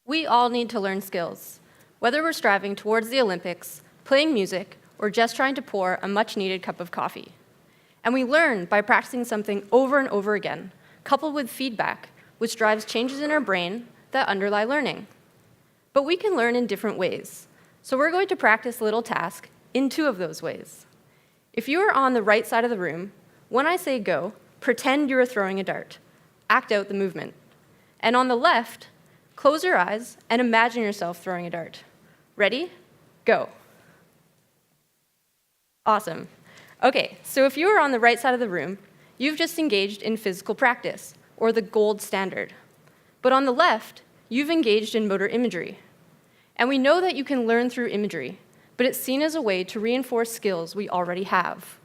We all need to learn skills, whether we're striving towards the Olympics, playing music, or just trying to pour a much-needed cup of coffee. And we learn by practicing something over and over again, coupled with feedback, which drives changes in our brain that underlie learning. But we can learn in different ways, so we're going to practice a little task in 2 of those ways. If you are on the right side of the room, when I say go, pretend you are throwing a dart. Act out the movement. And on the left, close your eyes and imagine yourself throwing a dart. Ready? Go. Awesome. Okay, so if you are on the right side of the room, you've just engaged in physical practice, or the gold standard. But on the left, you've engaged in motor imagery. And we know that you can learn through imagery, but it's seen as a way to reinforce skills we already have.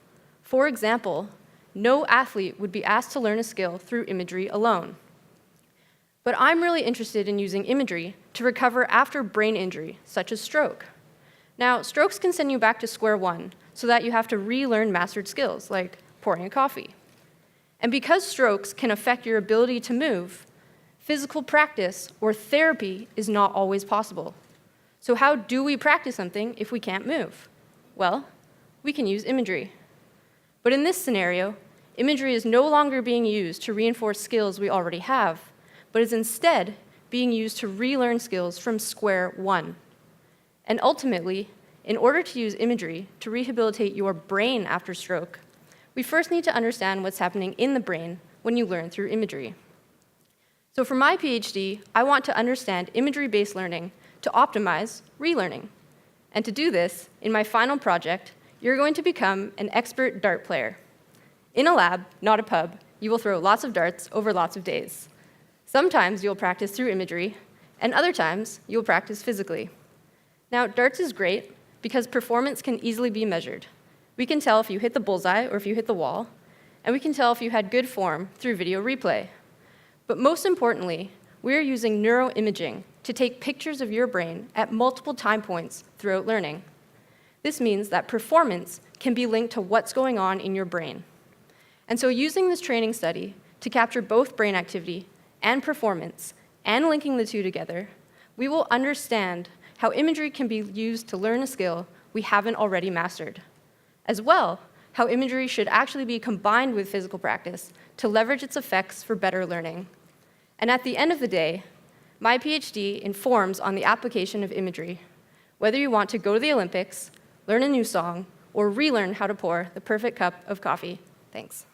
For example, no athlete would be asked to learn a skill through imagery alone. But I'm really interested in using imagery to recover after brain injury, such as stroke. Now, strokes can send you back to square one, so that you have to relearn mastered skills, like pouring a coffee. And because strokes can affect your ability to move, physical practice or therapy is not always possible. So how do we practice something if we can't move? Well, we can use imagery. But in this scenario, imagery is no longer being used to reinforce skills we already have, but is instead being used to relearn skills from square one. And ultimately, in order to use imagery to rehabilitate your brain after stroke, we first need to understand what's happening in the brain when you learn through imagery. So for my PhD, I want to understand imagery-based learning to optimize relearning. And to do this, in my final project, you're going to become an expert dart player. In a lab, not a pub, you will throw lots of darts over lots of days. Sometimes you'll practice through imagery, and other times you'll practice physically. Now, darts is great because performance can easily be measured. We can tell if you hit the bullseye or if you hit the wall, and we can tell if you had good form through video replay. But most importantly, we are using neuroimaging to take pictures of your brain at multiple time points throughout learning. This means that performance can be linked to what's going on in your brain. And so using this training study to capture both brain activity and performance, and linking the 2 together, we will understand how imagery can be used to learn a skill we haven't already mastered. As well, how imagery should actually be combined with physical practice to leverage its effects for better learning. And at the end of the day, my PhD informs on the application of imagery, whether you want to go to the Olympics, learn a new song, or relearn how to pour the perfect cup of coffee. Thanks.